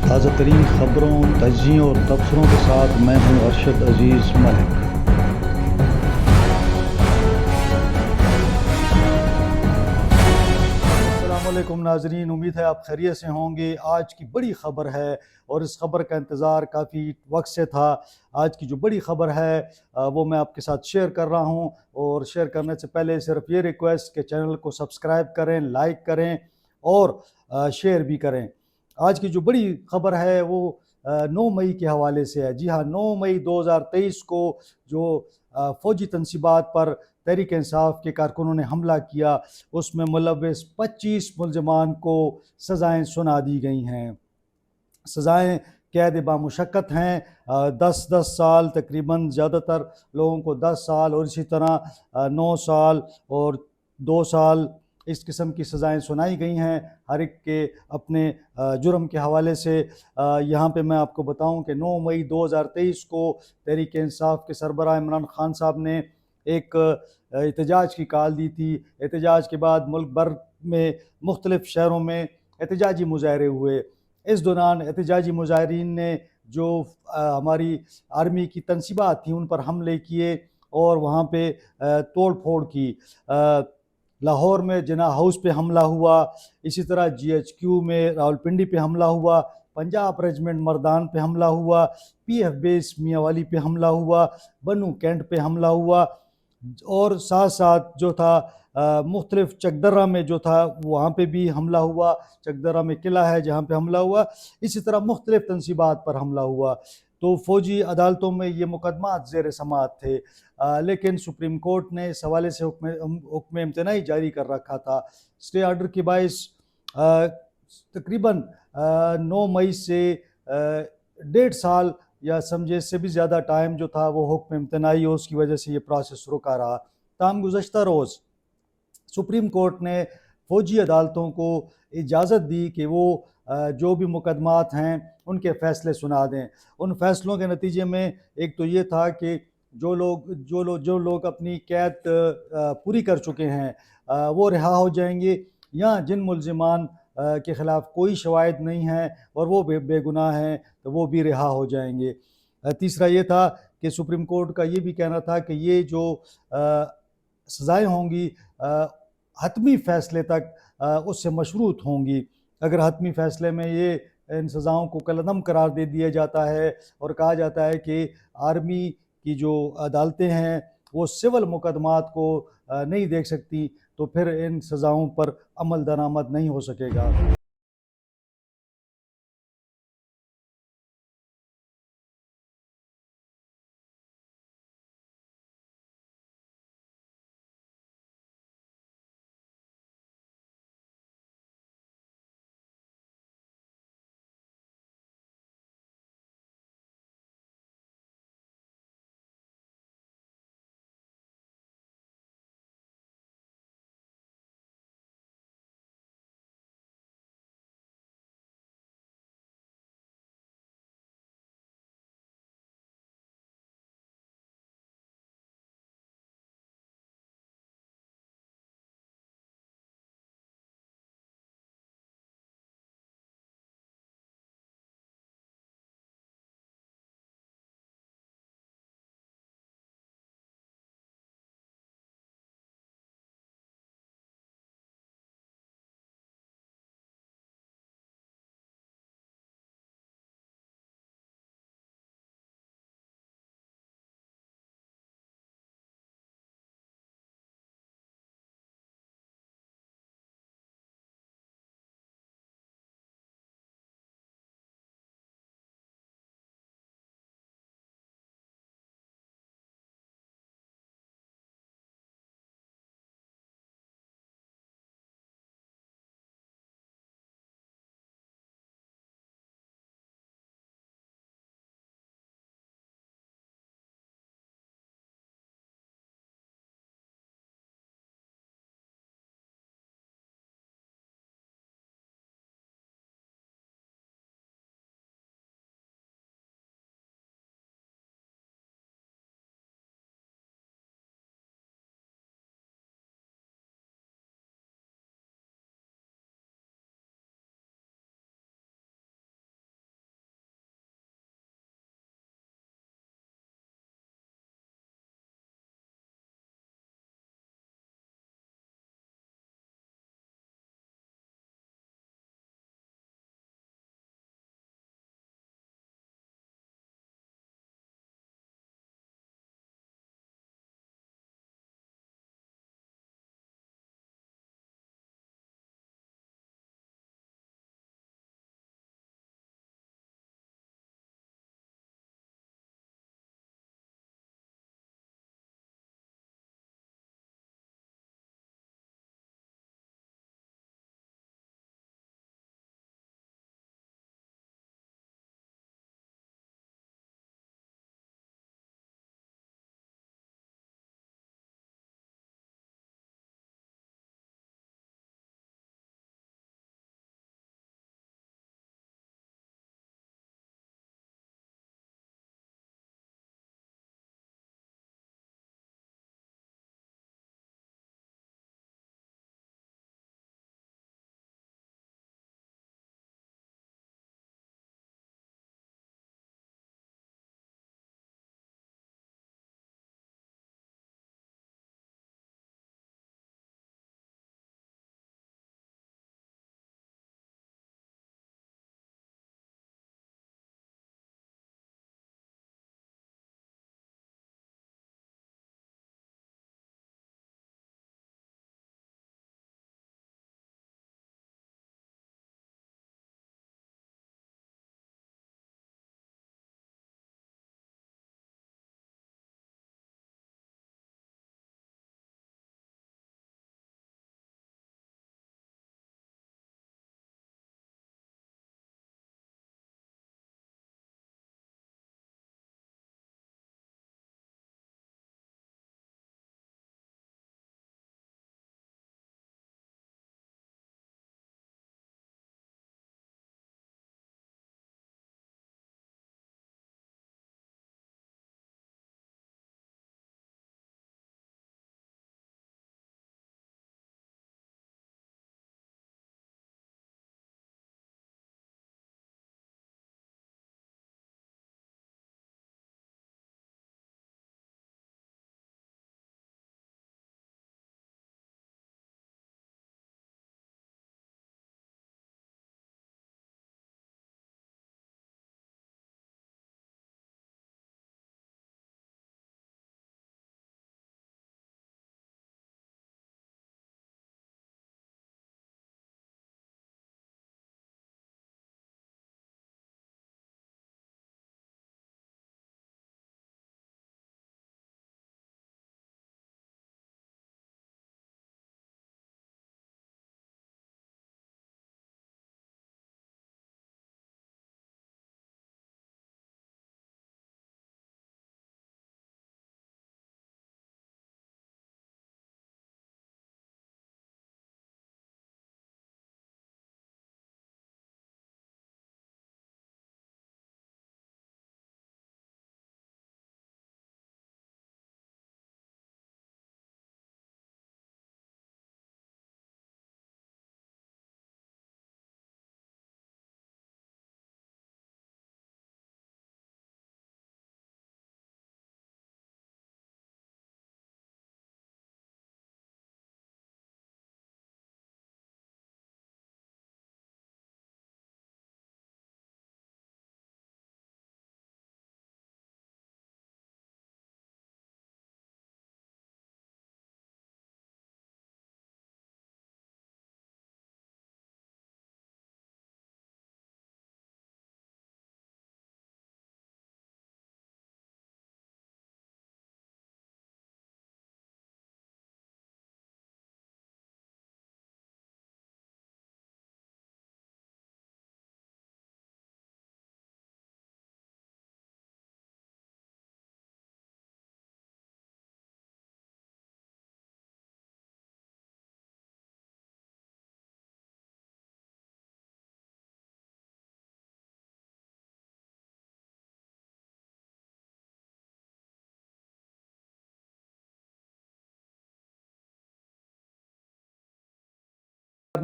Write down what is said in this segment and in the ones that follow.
تازہ ترین خبروں، تجزیوں اور تبصروں کے ساتھ میں ہوں ارشد عزیز ملک۔ السلام علیکم ناظرین، امید ہے آپ خیریت سے ہوں گے۔ آج کی بڑی خبر ہے اور اس خبر کا انتظار کافی وقت سے تھا۔ آج کی جو بڑی خبر ہے وہ میں آپ کے ساتھ شیئر کر رہا ہوں، اور شیئر کرنے سے پہلے صرف یہ ریکویسٹ کہ چینل کو سبسکرائب کریں، لائک کریں اور شیئر بھی کریں۔ آج کی جو بڑی خبر ہے وہ 9 مئی کے حوالے سے ہے۔ جی ہاں، 9 مئی 2023 کو جو فوجی تنصیبات پر تحریک انصاف کے کارکنوں نے حملہ کیا، اس میں ملوث 25 ملزمان کو سزائیں سنا دی گئی ہیں۔ سزائیں قید بامشقت ہیں، 10 سال تقریباً، زیادہ تر لوگوں کو 10 سال اور اسی طرح 9 سال اور 2 سال اس قسم کی سزائیں سنائی گئی ہیں، ہر ایک کے اپنے جرم کے حوالے سے۔ یہاں پہ میں آپ کو بتاؤں کہ 9 مئی 2023 کو تحریک انصاف کے سربراہ عمران خان صاحب نے ایک احتجاج کی کال دی تھی۔ احتجاج کے بعد ملک بھر میں مختلف شہروں میں احتجاجی مظاہرے ہوئے۔ اس دوران احتجاجی مظاہرین نے جو ہماری آرمی کی تنصیبات تھیں ان پر حملے کیے اور وہاں پہ توڑ پھوڑ کی۔ لاہور میں جناح ہاؤس پہ حملہ ہوا، اسی طرح GHQ میں راولپنڈی پہ حملہ ہوا، پنجاب ریجمنٹ مردان پہ حملہ ہوا، PF بیس میاں والی پہ حملہ ہوا، بنو کینٹ پہ حملہ ہوا، اور ساتھ ساتھ جو تھا مختلف چکدرہ میں جو تھا وہاں پہ بھی حملہ ہوا۔ چکدرہ میں قلعہ ہے جہاں پہ حملہ ہوا، اسی طرح مختلف تنصیبات پر حملہ ہوا۔ تو فوجی عدالتوں میں یہ مقدمات زیر سماعت تھے، لیکن سپریم کورٹ نے اس حوالے سے حکم امتناعی جاری کر رکھا تھا۔ اسٹے آرڈر کے باعث تقریباً 9 مئی سے 1.5 سال یا سمجھے اس سے بھی زیادہ ٹائم جو تھا وہ حکم امتناعی، اور اس کی وجہ سے یہ پروسیس رکا رہا۔ تاہم گزشتہ روز سپریم کورٹ نے فوجی عدالتوں کو اجازت دی کہ وہ جو بھی مقدمات ہیں ان کے فیصلے سنا دیں۔ ان فیصلوں کے نتیجے میں ایک تو یہ تھا کہ جو لوگ اپنی قید پوری کر چکے ہیں وہ رہا ہو جائیں گے، یا جن ملزمان کے خلاف کوئی شواہد نہیں ہیں اور وہ بے گناہ ہیں تو وہ بھی رہا ہو جائیں گے۔ تیسرا یہ تھا کہ سپریم کورٹ کا یہ بھی کہنا تھا کہ یہ جو سزائیں ہوں گی حتمی فیصلے تک اس سے مشروط ہوں گی۔ اگر حتمی فیصلے میں یہ ان سزاؤں کو کالعدم قرار دے دیا جاتا ہے اور کہا جاتا ہے کہ آرمی کی جو عدالتیں ہیں وہ سول مقدمات کو نہیں دیکھ سکتی، تو پھر ان سزاؤں پر عمل درآمد نہیں ہو سکے گا۔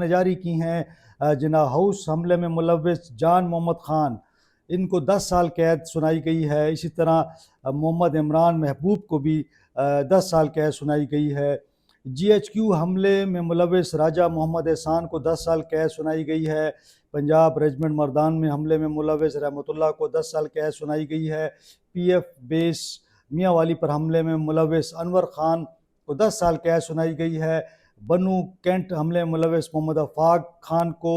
ने जारी की हैं। जिना हाउस हमले में मुलव्विस जान मोहम्मद खान, इनको 10 साल कैद सुनाई गई है। इसी तरह मोहम्मद इमरान महबूब को भी 10 साल कैद सुनाई गई है। GHQ हमले में मुलव्विस राजा मोहम्मद एहसान को 10 साल कैद सुनाई गई है। पंजाब रेजिमेंट मर्दान में हमले में मुलव्विस रहमतुल्लाह को 10 साल कैद सुनाई गई है। PF बेस मियाँ वाली पर हमले में मुलव्विस अनवर खान को 10 साल कैद सुनाई गई है। बनू कैंट हमले में मुलव्विस मोहम्मद आफाक खान को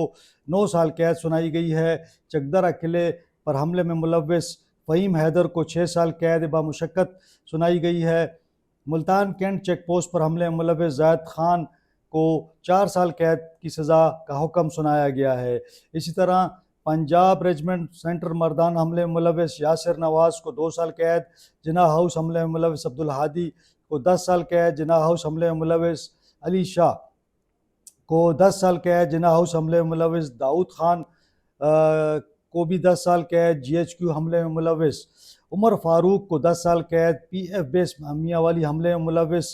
9 साल कैद सुनाई गई है। चकदरा किले पर हमले में मुलव्विस फ़हीम हैदर को 6 साल कैद बामुशक्कत सुनाई गई है। मुल्तान कैंट चेक पोस्ट पर हमले में मुलव्विस ज़ायद खान को 4 साल कैद की सज़ा का हुक्म सुनाया गया है। इसी तरह पंजाब रेजिमेंट सेंटर मर्दान हमले में मुलव्विस यासिर नवाज़ को 2 साल कैद। जिना हाउस हमले में मुलव्विस अब्दुल हादी को 10 साल कैद। जिना हाउस हमले में मुलव्विस अली शाह को 10 साल कैद। जिना हाउस हमले में मुलव्विस दाऊद खान को भी 10 साल कैद। GHQ हमले में मुलव्विस उमर फारूक को 10 साल कैद। PF बेस मियाँ वाली हमले में मुलव्विस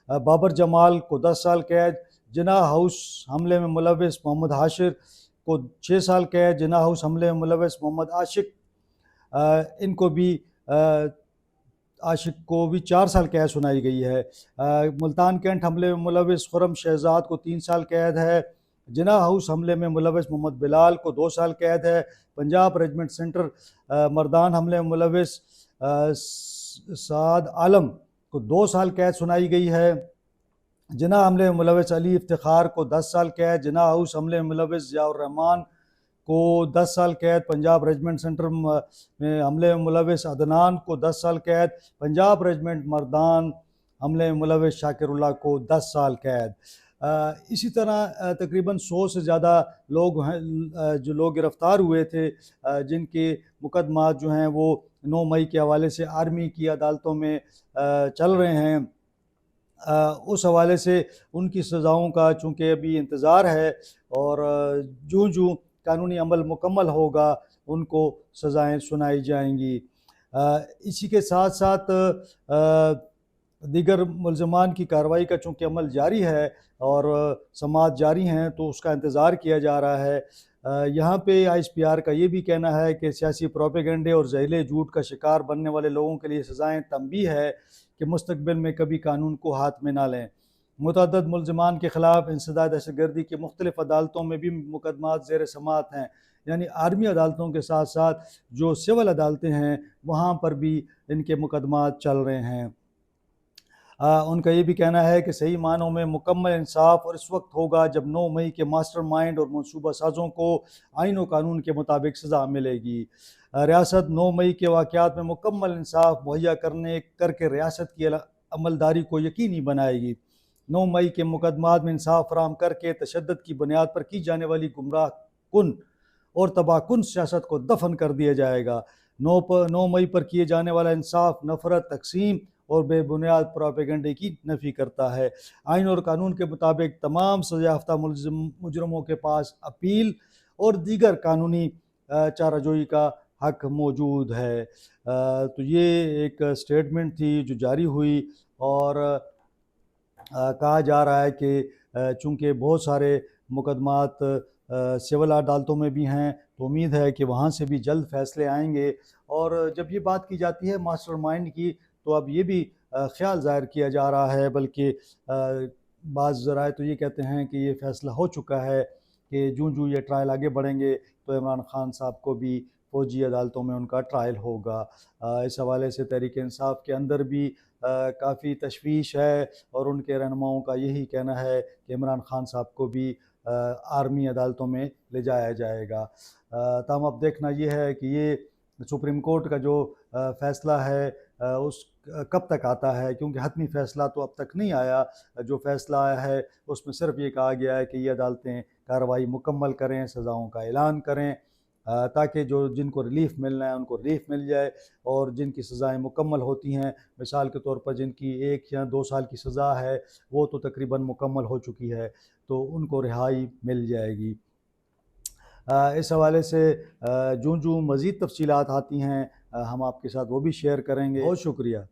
बाबर जमाल को 10 साल कैद। जिना हाउस हमले में मुलव्विस मोहम्मद हाशिर को 6 साल कैद। जिना हाउस हमले में मुलव्विस मोहम्मद आशिक को भी 4 साल कैद सुनाई गई है। मुल्तान कैंट हमले में मुलव्विस खुरम शहजाद को 3 साल कैद है। जिना हाउस हमले में मुलव्विस मोहम्मद बिलाल को 2 साल कैद है। पंजाब रेजिमेंट सेंटर मर्दान हमले में मुलव्विस साद आलम को 2 साल कैद सुनाई गई है। जिना हमले में मुलव्विस अली इफ्तिखार को 10 साल कैद। जिना हाउस हमले में मुलव्विस ज़ियाउर रहमान को 10 साल कैद। पंजाब रेजिमेंट सेंटर में हमले में मुलव्विस अदनान को 10 साल कैद। पंजाब रेजिमेंट मर्दान हमले में मुलव्विस शाकिरुल्लाह को 10 साल कैद। इसी तरह तकरीबन 100 से ज़्यादा लोग हैं जो लोग गिरफ़्तार हुए थे, जिनके मुकदमात जो हैं वो 9 मई के हवाले से आर्मी की अदालतों में चल रहे हैं। उस हवाले से उनकी सज़ाओं का चूँकि अभी इंतज़ार है और जूँ कानूनी अमल मुकम्मल होगा उनको सज़ाएँ सुनाई जाएंगी। इसी के साथ साथ दीगर मुल्ज़मान की कार्रवाई का चूँकि अमल जारी है और समाअत जारी हैं तो उसका इंतज़ार किया जा रहा है। यहाँ पे ISPR का ये भी कहना है कि सियासी प्रोपेगेंडे और जहरीले झूठ का शिकार बनने वाले लोगों के लिए सज़ाएँ तंबीह है कि मुस्तक़बिल में कभी कानून को हाथ में ना लें। मुतअद्दिद मुल्ज़मान के ख़िलाफ़ इंसदाद दहशतगर्दी की मुख्तलिफ़ अदालतों में भी मुकदमात ज़ेर समाअत हैं, यानी आर्मी अदालतों के साथ साथ जो सिविल अदालतें हैं वहाँ पर भी इनके मुकदमात चल रहे हैं। उनका ये भी कहना है कि सही मानों में मुकम्मल इंसाफ और इस वक्त होगा जब 9 मई के मास्टरमाइंड और मनसूबा साज़ों को आइन और कानून के मुताबिक सज़ा मिलेगी। रियासत 9 मई के वाक़यात में मुकम्मल इंसाफ मुहैया करके रियासत की अमलदारी को यकीनी बनाएगी। 9 मई के मुकदमात में इंसाफ फराहम करके तशद्दुद की बुनियाद पर की जाने वाली गुमराह कुन और तबाहकुन सियासत को दफन कर दिया जाएगा। 9 मई पर किए जाने वाला इंसाफ नफ़रत, तकसीम और बेबुनियाद प्रोपेगेंडे की नफ़ी करता है। आइन और कानून के मुताबिक तमाम सज़ा याफ्ता मुजरमों के पास अपील और दीगर कानूनी चाराजोई का हक मौजूद है। तो ये एक स्टेटमेंट थी जो जारी हुई और कहा जा रहा है कि चूँकि बहुत सारे मुकदमात सिविल अदालतों में भी हैं तो उम्मीद है कि वहाँ से भी जल्द फ़ैसले आएंगे। और जब ये बात की जाती है मास्टरमाइंड की तो अब ये भी ख्याल ज़ाहिर किया जा रहा है, बल्कि बाज़ ज़राए तो ये कहते हैं कि ये फ़ैसला हो चुका है कि जूँ ये ट्रायल आगे बढ़ेंगे तो इमरान खान साहब को भी फ़ौजी अदालतों में उनका ट्रायल होगा। इस हवाले से तहरीक इंसाफ के अंदर भी काफ़ी तशवीश है और उनके रहनुमाओं का यही कहना है कि इमरान खान साहब को भी आर्मी अदालतों में ले जाया जाएगा। ताहम अब देखना ये है कि ये सुप्रीम कोर्ट का जो फ़ैसला है उस कब तक आता है, क्योंकि हतमी फ़ैसला तो अब तक नहीं आया। जो फ़ैसला आया है उसमें सिर्फ ये कहा गया है कि ये अदालतें कार्रवाई मुकम्मल करें, सज़ाओं का ऐलान करें ताकि जिनको रिलीफ़ मिलना है उनको रिलीफ़ मिल जाए और जिनकी सज़ाएँ मुकम्मल होती हैं, मिसाल के तौर पर जिनकी 1 या 2 साल की सज़ा है वो तो तकरीबन मुकम्मल हो चुकी है तो उनको रिहाई मिल जाएगी। इस हवाले से जूँ मज़ीद तफ़सीलात आती हैं हम आपके साथ वो भी शेयर करेंगे। बहुत शुक्रिया।